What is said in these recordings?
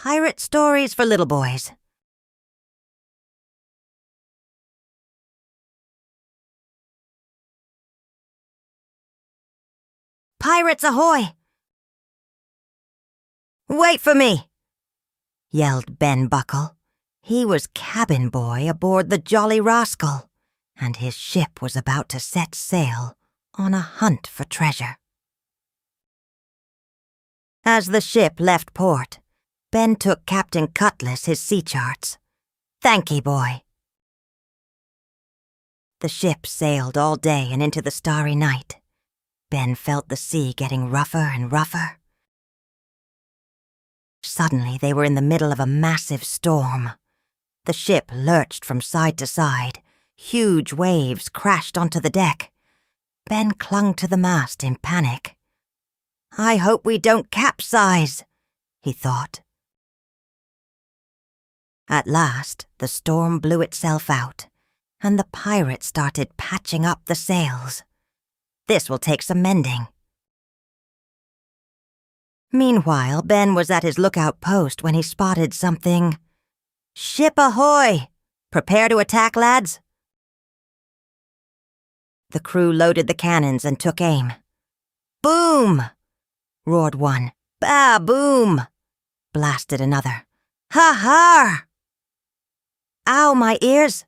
Pirate stories for little boys. Pirates ahoy! Wait for me! Yelled Ben Buckle. He was cabin boy aboard the Jolly Rascal, and his ship was about to set sail on a hunt for treasure. As the ship left port, Ben took Captain Cutlass his sea charts. "Thanky, boy." The ship sailed all day and into the starry night. Ben felt the sea getting rougher and rougher. Suddenly they were in the middle of a massive storm. The ship lurched from side to side. Huge waves crashed onto the deck. Ben clung to the mast in panic. "I hope we don't capsize," he thought. At last, the storm blew itself out, and the pirates started patching up the sails. This will take some mending. Meanwhile, Ben was at his lookout post when he spotted something. "Ship ahoy! Prepare to attack, lads!" The crew loaded the cannons and took aim. "Boom!" roared one. "Ba-boom!" blasted another. "Ha-ha!" "Ow, my ears!"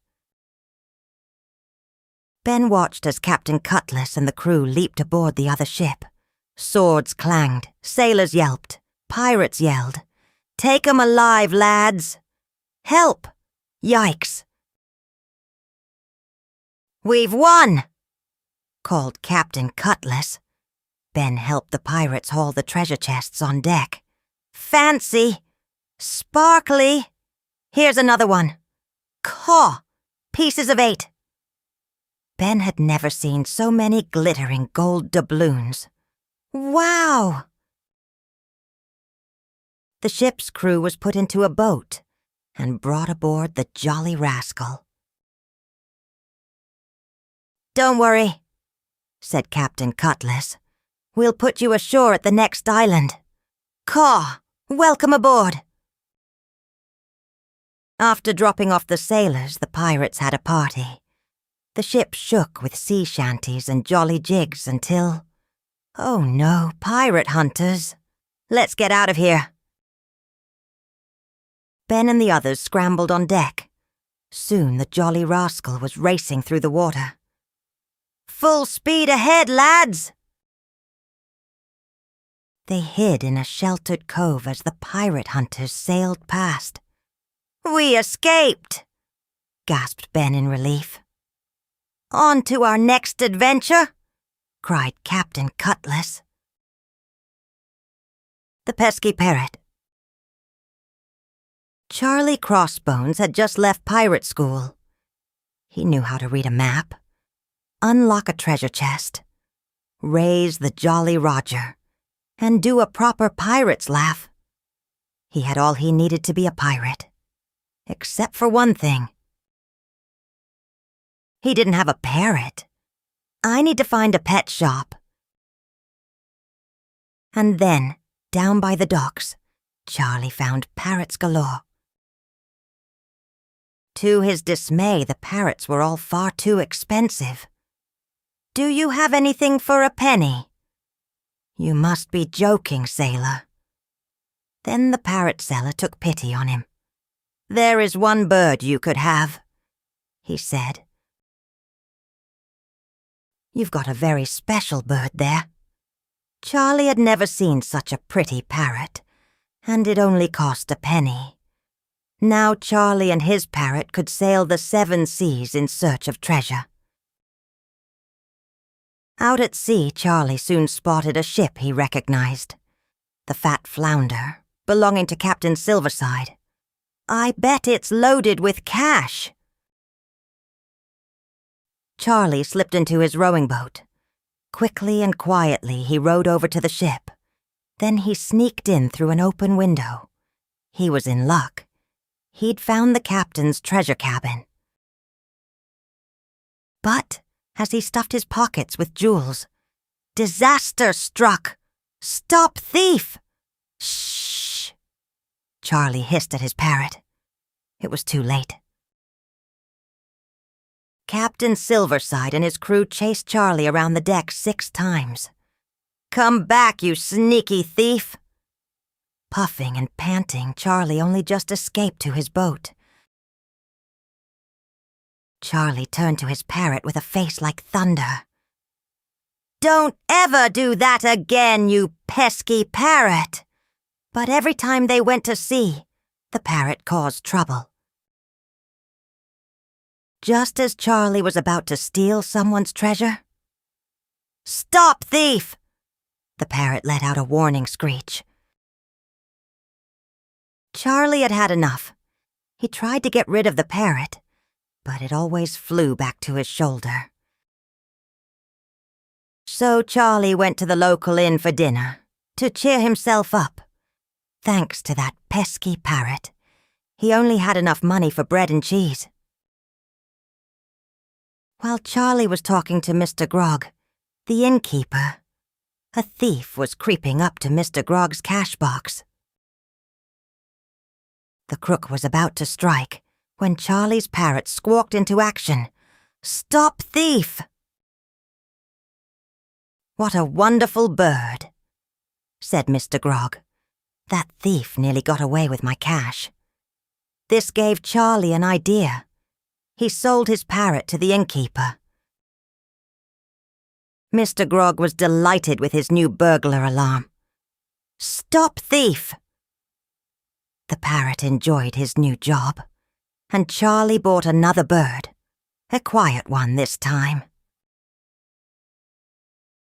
Ben watched as Captain Cutlass and the crew leaped aboard the other ship. Swords clanged, sailors yelped, pirates yelled. "Take 'em alive, lads! Help! Yikes!" "We've won!" called Captain Cutlass. Ben helped the pirates haul the treasure chests on deck. "Fancy! Sparkly! Here's another one. Caw! Pieces of 8. Ben had never seen so many glittering gold doubloons. Wow! The ship's crew was put into a boat and brought aboard the Jolly Rascal. "Don't worry," said Captain Cutlass. "We'll put you ashore at the next island. Caw! Welcome aboard." After dropping off the sailors, the pirates had a party. The ship shook with sea shanties and jolly jigs until... Oh no, pirate hunters! Let's get out of here. Ben and the others scrambled on deck. Soon the Jolly Rascal was racing through the water. "Full speed ahead, lads!" They hid in a sheltered cove as the pirate hunters sailed past. "We escaped!" gasped Ben in relief. "On to our next adventure!" cried Captain Cutlass. The Pesky Parrot. Charlie Crossbones had just left pirate school. He knew how to read a map, unlock a treasure chest, raise the Jolly Roger, and do a proper pirate's laugh. He had all he needed to be a pirate, except for one thing. He didn't have a parrot. I need to find a pet shop. And then, down by the docks, Charlie found parrots galore. To his dismay, the parrots were all far too expensive. "Do you have anything for a penny?" "You must be joking, sailor." Then the parrot seller took pity on him. "There is one bird you could have," he said. "You've got a very special bird there." Charlie had never seen such a pretty parrot, and it only cost a penny. Now Charlie and his parrot could sail the 7 seas in search of treasure. Out at sea, Charlie soon spotted a ship he recognized. The Fat Flounder, belonging to Captain Silverside. "I bet it's loaded with cash." Charlie slipped into his rowing boat. Quickly and quietly he rowed over to the ship. Then he sneaked in through an open window. He was in luck. He'd found the captain's treasure cabin. But as he stuffed his pockets with jewels, disaster struck. "Stop thief!" "Shh!" Charlie hissed at his parrot. It was too late. Captain Silverside and his crew chased Charlie around the deck 6 times. "Come back, you sneaky thief!" Puffing and panting, Charlie only just escaped to his boat. Charlie turned to his parrot with a face like thunder. "Don't ever do that again, you pesky parrot!" But every time they went to sea, the parrot caused trouble. Just as Charlie was about to steal someone's treasure, "Stop, thief!" the parrot let out a warning screech. Charlie had had enough. He tried to get rid of the parrot, but it always flew back to his shoulder. So Charlie went to the local inn for dinner, to cheer himself up. Thanks to that pesky parrot, he only had enough money for bread and cheese. While Charlie was talking to Mr. Grog, the innkeeper, a thief was creeping up to Mr. Grog's cash box. The crook was about to strike when Charlie's parrot squawked into action. "Stop, thief!" "What a wonderful bird," said Mr. Grog. "That thief nearly got away with my cash." This gave Charlie an idea. He sold his parrot to the innkeeper. Mr. Grog was delighted with his new burglar alarm. "Stop, thief!" The parrot enjoyed his new job, and Charlie bought another bird, a quiet one this time.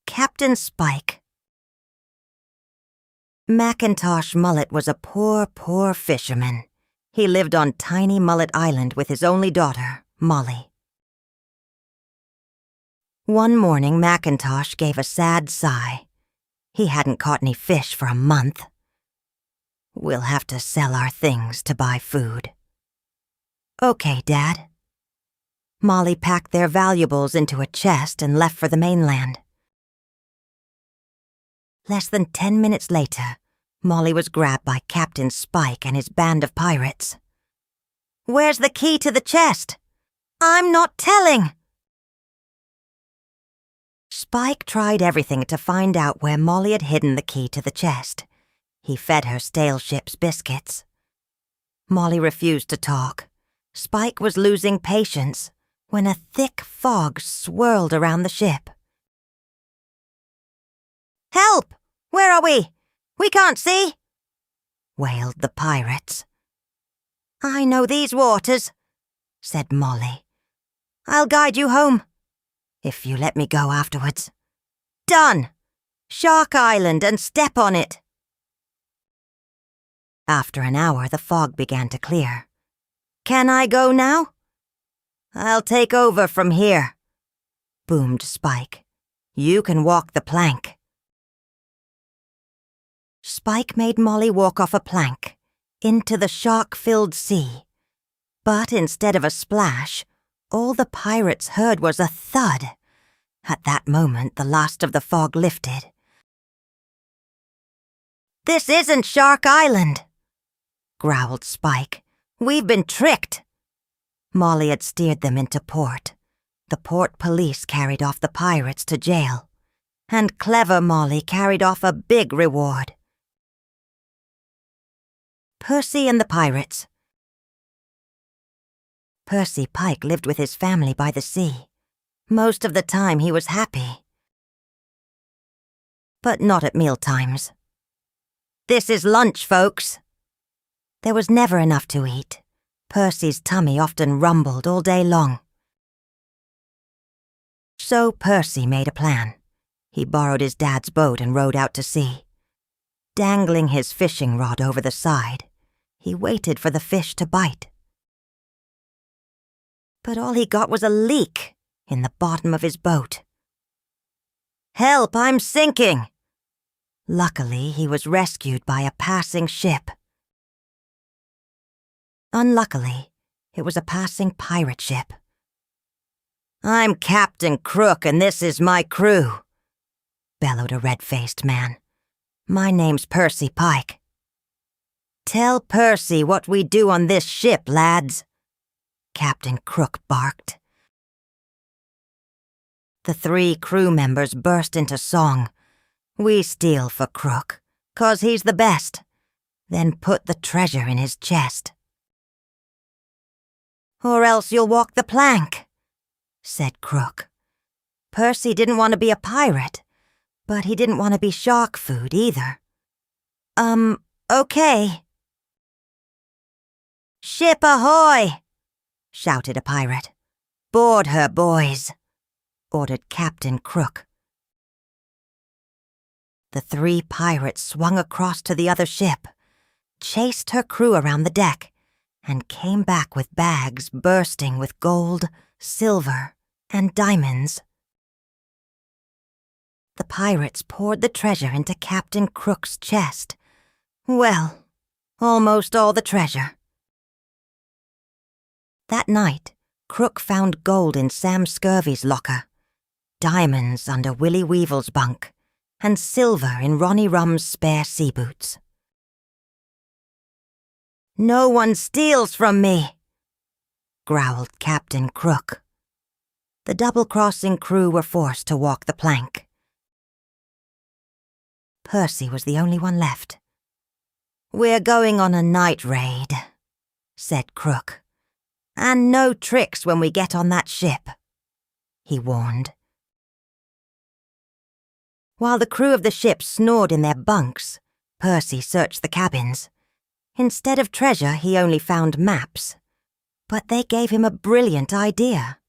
Captain Spike. Macintosh Mullet was a poor, poor fisherman. He lived on tiny Mullet Island with his only daughter, Molly. One morning, Macintosh gave a sad sigh. He hadn't caught any fish for a month. "We'll have to sell our things to buy food." "Okay, Dad." Molly packed their valuables into a chest and left for the mainland. Less than 10 minutes later, Molly was grabbed by Captain Spike and his band of pirates. "Where's the key to the chest?" "I'm not telling." Spike tried everything to find out where Molly had hidden the key to the chest. He fed her stale ship's biscuits. Molly refused to talk. Spike was losing patience when a thick fog swirled around the ship. "Help! Where are we? We can't see!" wailed the pirates. "I know these waters," said Molly. "I'll guide you home, if you let me go afterwards." "Done! Shark Island and step on it." After an hour, the fog began to clear. "Can I go now?" "I'll take over from here," boomed Spike. "You can walk the plank." Spike made Molly walk off a plank into the shark-filled sea. But instead of a splash, all the pirates heard was a thud. At that moment, the last of the fog lifted. "This isn't Shark Island," growled Spike. "We've been tricked." Molly had steered them into port. The port police carried off the pirates to jail. And clever Molly carried off a big reward. Percy and the Pirates. Percy Pike lived with his family by the sea. Most of the time he was happy. But not at mealtimes. "This is lunch, folks." There was never enough to eat. Percy's tummy often rumbled all day long. So Percy made a plan. He borrowed his dad's boat and rowed out to sea. Dangling his fishing rod over the side, he waited for the fish to bite. But all he got was a leak in the bottom of his boat. "Help, I'm sinking!" Luckily, he was rescued by a passing ship. Unluckily, it was a passing pirate ship. "I'm Captain Crook and this is my crew," bellowed a red-faced man. "My name's Percy Pike." Tell Percy what we do on this ship, lads, Captain Crook barked. The 3 crew members burst into song. We steal for Crook, 'cause he's the best, then put the treasure in his chest. Or else you'll walk the plank, said Crook. Percy didn't want to be a pirate, but he didn't want to be shark food either. Okay. Ship ahoy! Shouted a pirate. Board her, boys, ordered Captain Crook. The 3 pirates swung across to the other ship, chased her crew around the deck, and came back with bags bursting with gold, silver, and diamonds. The pirates poured the treasure into Captain Crook's chest. Well, almost all the treasure. That night, Crook found gold in Sam Scurvy's locker, diamonds under Willie Weevil's bunk, and silver in Ronnie Rum's spare sea boots. No one steals from me, growled Captain Crook. The double-crossing crew were forced to walk the plank. Percy was the only one left. We're going on a night raid, said Crook. And no tricks when we get on that ship, he warned. While the crew of the ship snored in their bunks, Percy searched the cabins. Instead of treasure, he only found maps. But they gave him a brilliant idea.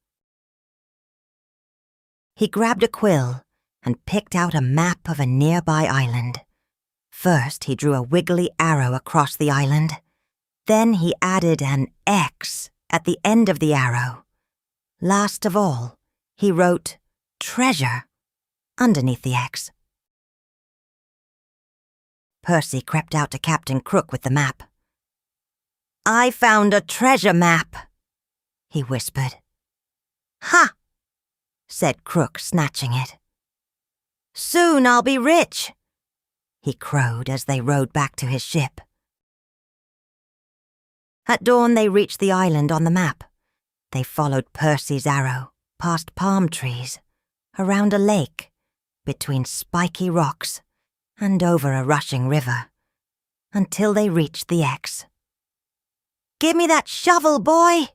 He grabbed a quill and picked out a map of a nearby island. First, he drew a wiggly arrow across the island. Then he added an X at the end of the arrow. Last of all, he wrote treasure underneath the X. Percy crept out to Captain Crook with the map. I found a treasure map, he whispered. Ha! Said Crook, snatching it. Soon I'll be rich, he crowed as they rowed back to his ship. At dawn they reached the island on the map. They followed Percy's arrow, past palm trees, around a lake, between spiky rocks, and over a rushing river, until they reached the X. Give me that shovel, boy,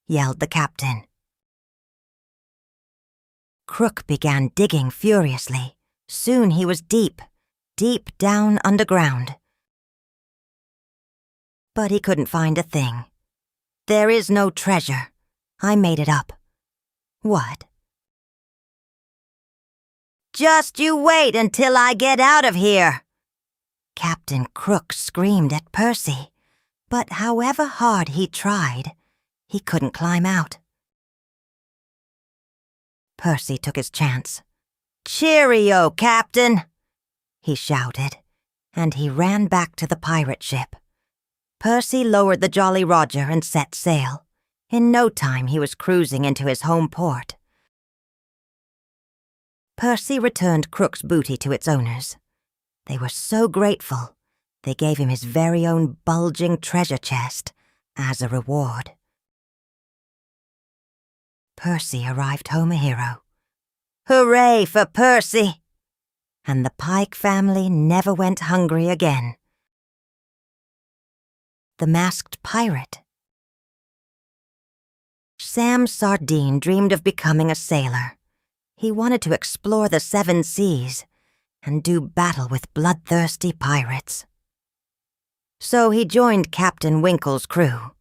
yelled the captain. Crook began digging furiously. Soon he was deep, deep down underground. But he couldn't find a thing. There is no treasure. I made it up. What? Just you wait until I get out of here, Captain Crook screamed at Percy. But however hard he tried, he couldn't climb out. Percy took his chance. Cheerio, Captain, he shouted, and he ran back to the pirate ship. Percy lowered the Jolly Roger and set sail. In no time he was cruising into his home port. Percy returned Crook's booty to its owners. They were so grateful, they gave him his very own bulging treasure chest as a reward. Percy arrived home a hero. Hooray for Percy! And the Pike family never went hungry again. The Masked Pirate. Sam Sardine dreamed of becoming a sailor. He wanted to explore the 7 seas and do battle with bloodthirsty pirates. So he joined Captain Winkle's crew.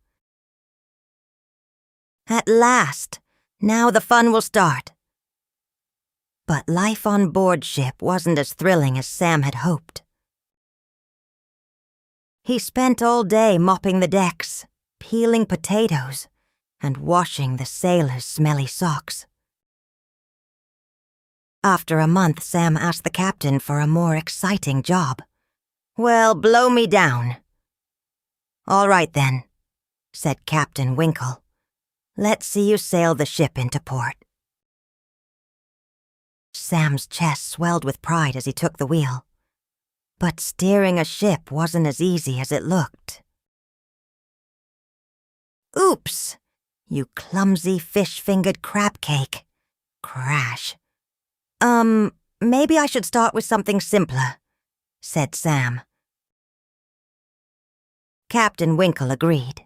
At last, now the fun will start. But life on board ship wasn't as thrilling as Sam had hoped. He spent all day mopping the decks, peeling potatoes, and washing the sailors' smelly socks. After a month, Sam asked the captain for a more exciting job. Well, blow me down. All right then, said Captain Winkle. Let's see you sail the ship into port. Sam's chest swelled with pride as he took the wheel. But steering a ship wasn't as easy as it looked. Oops! You clumsy fish-fingered crab cake. Crash. Maybe I should start with something simpler, said Sam. Captain Winkle agreed.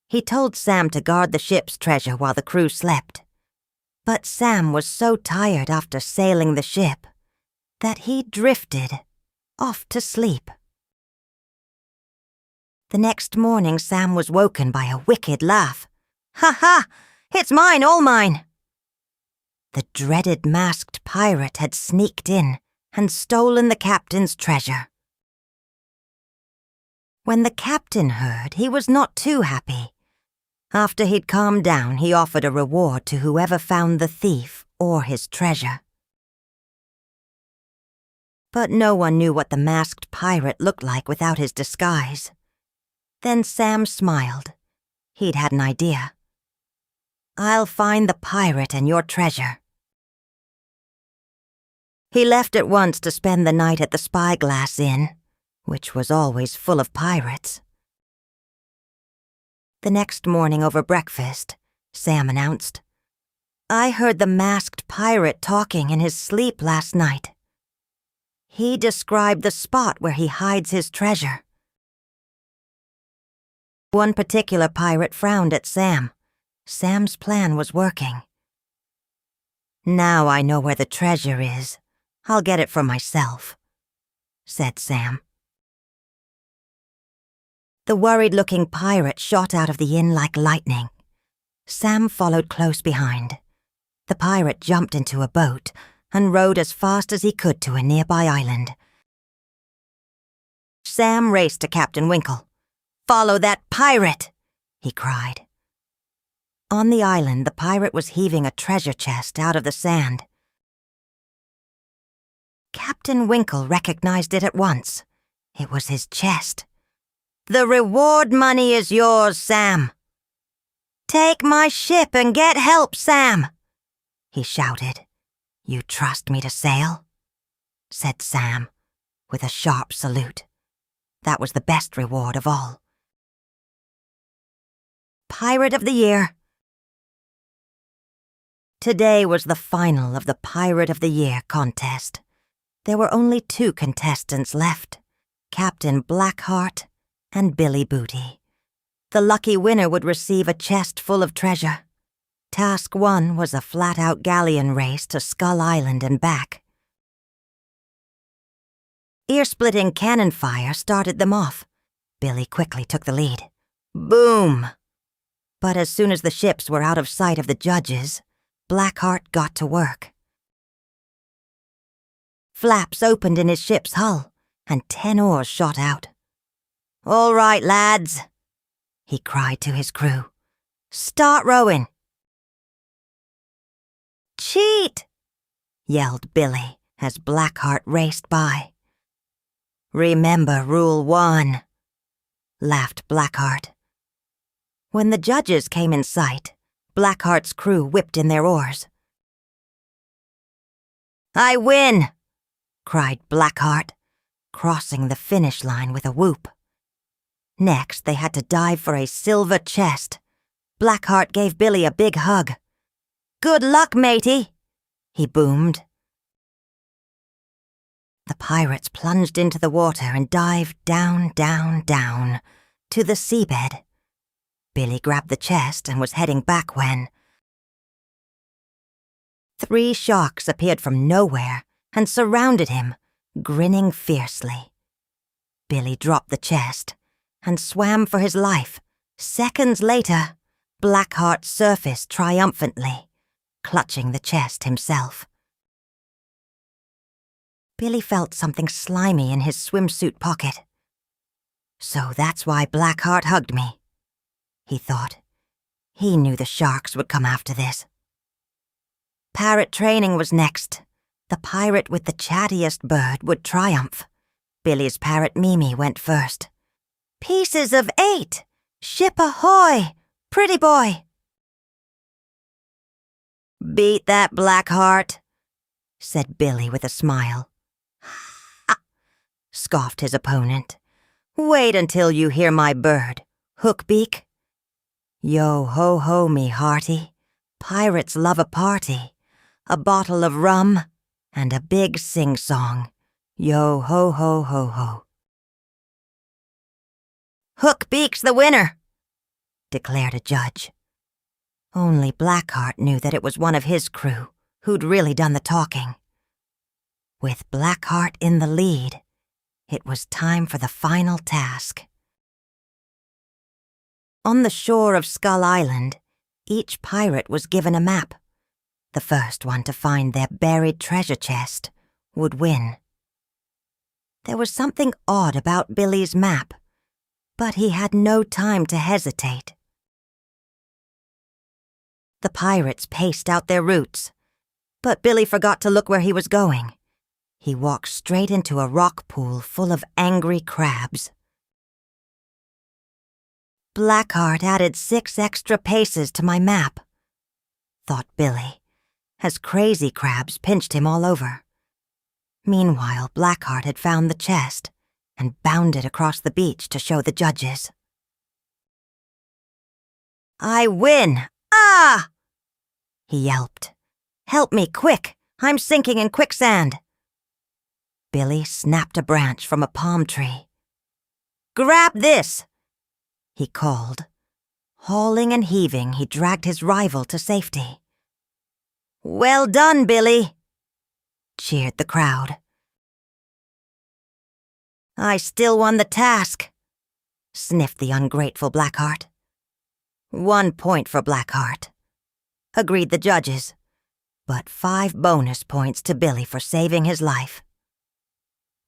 He told Sam to guard the ship's treasure while the crew slept. But Sam was so tired after sailing the ship that he drifted off to sleep. The next morning, Sam was woken by a wicked laugh. "Ha ha! It's mine, all mine!" The dreaded masked pirate had sneaked in and stolen the captain's treasure. When the captain heard, he was not too happy. After he'd calmed down, he offered a reward to whoever found the thief or his treasure. But no one knew what the masked pirate looked like without his disguise. Then Sam smiled. He'd had an idea. "I'll find the pirate and your treasure." He left at once to spend the night at the Spyglass Inn, which was always full of pirates. The next morning over breakfast, Sam announced, "I heard the masked pirate talking in his sleep last night. He described the spot where he hides his treasure." One particular pirate frowned at Sam. Sam's plan was working. "Now I know where the treasure is. I'll get it for myself," said Sam. The worried-looking pirate shot out of the inn like lightning. Sam followed close behind. The pirate jumped into a boat and rowed as fast as he could to a nearby island. Sam raced to Captain Winkle. "Follow that pirate!" he cried. On the island, the pirate was heaving a treasure chest out of the sand. Captain Winkle recognized it at once. It was his chest. "The reward money is yours, Sam." "Take my ship and get help, Sam," he shouted. "You trust me to sail?" said Sam, with a sharp salute. That was the best reward of all. Pirate of the Year. Today was the final of the Pirate of the Year contest. There were only 2 contestants left, Captain Blackheart and Billy Booty. The lucky winner would receive a chest full of treasure. Task 1 was a flat-out galleon race to Skull Island and back. Ear-splitting cannon fire started them off. Billy quickly took the lead. Boom! But as soon as the ships were out of sight of the judges, Blackheart got to work. Flaps opened in his ship's hull, and 10 oars shot out. "All right, lads," he cried to his crew. "Start rowing." "Cheat!" yelled Billy as Blackheart raced by. "Remember Rule 1, laughed Blackheart. When the judges came in sight, Blackheart's crew whipped in their oars. "I win!" cried Blackheart, crossing the finish line with a whoop. Next, they had to dive for a silver chest. Blackheart gave Billy a big hug. "Good luck, matey," he boomed. The pirates plunged into the water and dived down, down, down to the seabed. Billy grabbed the chest and was heading back when 3 sharks appeared from nowhere and surrounded him, grinning fiercely. Billy dropped the chest and swam for his life. Seconds later, Blackheart surfaced triumphantly, clutching the chest himself. Billy felt something slimy in his swimsuit pocket. "So that's why Blackheart hugged me," he thought. He knew the sharks would come after this. Parrot training was next. The pirate with the chattiest bird would triumph. Billy's parrot Mimi went first. "Pieces of 8! Ship ahoy! Pretty boy!" "Beat that, Blackheart," said Billy with a smile. "Ha! scoffed his opponent. "Wait until you hear my bird, Hookbeak. Yo-ho-ho, me hearty. Pirates love a party. A bottle of rum and a big sing-song. Yo-ho-ho-ho-ho." "Hookbeak's the winner," declared a judge. Only Blackheart knew that it was one of his crew who'd really done the talking. With Blackheart in the lead, it was time for the final task. On the shore of Skull Island, each pirate was given a map. The first one to find their buried treasure chest would win. There was something odd about Billy's map, but he had no time to hesitate. The pirates paced out their routes, but Billy forgot to look where he was going. He walked straight into a rock pool full of angry crabs. "Blackheart added 6 extra paces to my map," thought Billy, as crazy crabs pinched him all over. Meanwhile, Blackheart had found the chest and bounded across the beach to show the judges. "I win! Ah!" he yelped. "Help me, quick! I'm sinking in quicksand!" Billy snapped a branch from a palm tree. "Grab this!" he called. Hauling and heaving, he dragged his rival to safety. "Well done, Billy!" cheered the crowd. "I still won the task," sniffed the ungrateful Blackheart. "1 point for Blackheart," agreed the judges, but 5 bonus points to Billy for saving his life.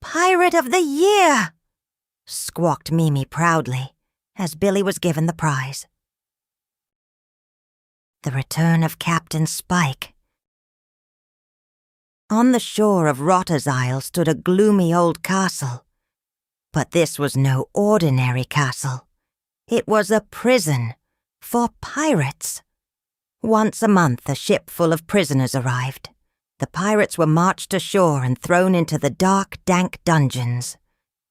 "Pirate of the Year!" squawked Mimi proudly as Billy was given the prize. The return of Captain Spike. On the shore of Rotter's Isle stood a gloomy old castle. But this was no ordinary castle. It was a prison for pirates. Once a month, a ship full of prisoners arrived. The pirates were marched ashore and thrown into the dark, dank dungeons.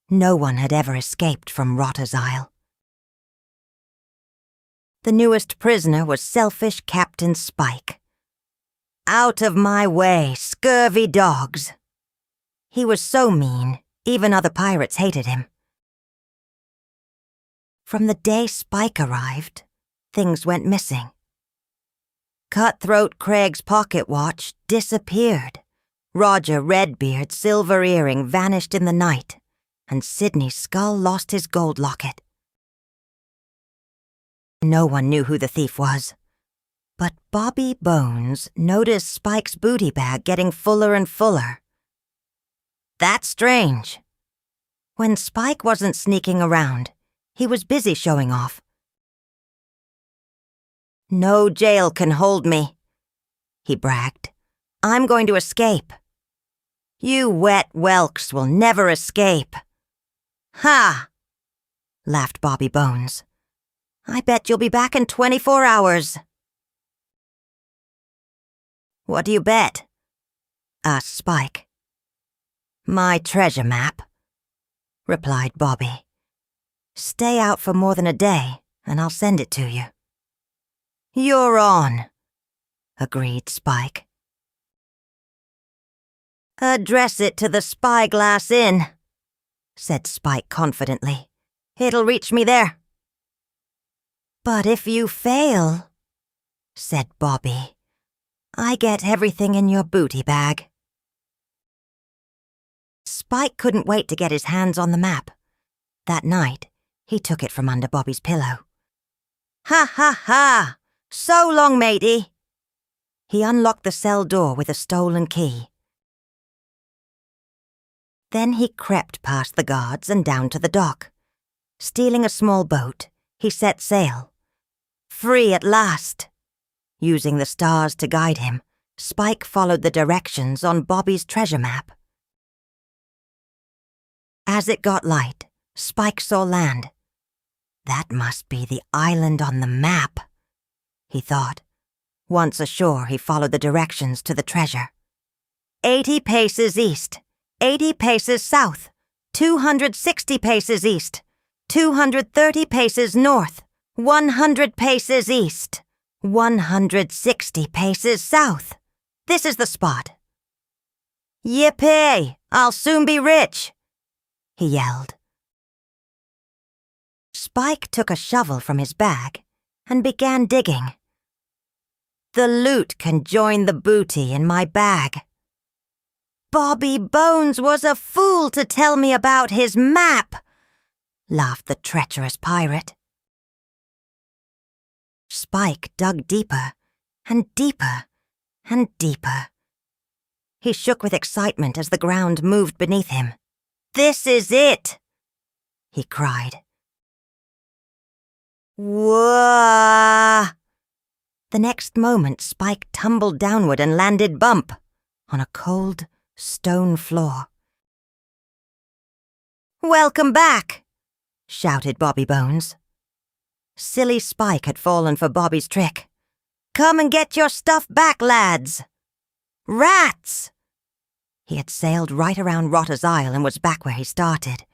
No one had ever escaped from Rotter's Isle. The newest prisoner was selfish Captain Spike. "Out of my way, scurvy dogs!" He was so mean, even other pirates hated him. From the day Spike arrived, things went missing. Cutthroat Craig's pocket watch disappeared. Roger Redbeard's silver earring vanished in the night, and Sidney Skull lost his gold locket. No one knew who the thief was, but Bobby Bones noticed Spike's booty bag getting fuller and fuller. That's strange. When Spike wasn't sneaking around, he was busy showing off. "No jail can hold me," he bragged. "I'm going to escape. You wet whelks will never escape." "Ha!" laughed Bobby Bones. "I bet you'll be back in 24 hours. "What do you bet?" asked Spike. "My treasure map," replied Bobby. "Stay out for more than a day, and I'll send it to you." "You're on," agreed Spike. "Address it to the Spyglass Inn," said Spike confidently. "It'll reach me there." "But if you fail," said Bobby, "I get everything in your booty bag." Spike couldn't wait to get his hands on the map. That night, he took it from under Bobby's pillow. "Ha ha ha! So long, matey!" He unlocked the cell door with a stolen key. Then he crept past the guards and down to the dock. Stealing a small boat, he set sail. Free at last! Using the stars to guide him, Spike followed the directions on Bobby's treasure map. As it got light, Spike saw land. That must be the island on the map, he thought. Once ashore, he followed the directions to the treasure. 80 paces east, 80 paces south, 260 paces east, 230 paces north, 100 paces east, 160 paces south. This is the spot. Yippee! I'll soon be rich, he yelled. Spike took a shovel from his bag and began digging. The loot can join the booty in my bag. Bobby Bones was a fool to tell me about his map, laughed the treacherous pirate. Spike dug deeper and deeper and deeper. He shook with excitement as the ground moved beneath him. "This is it!" he cried. Whoa! The next moment, Spike tumbled downward and landed bump on a cold stone floor. "Welcome back!" shouted Bobby Bones. Silly Spike had fallen for Bobby's trick. "Come and get your stuff back, lads!" Rats! He had sailed right around Rotter's Isle and was back where he started.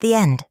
The end.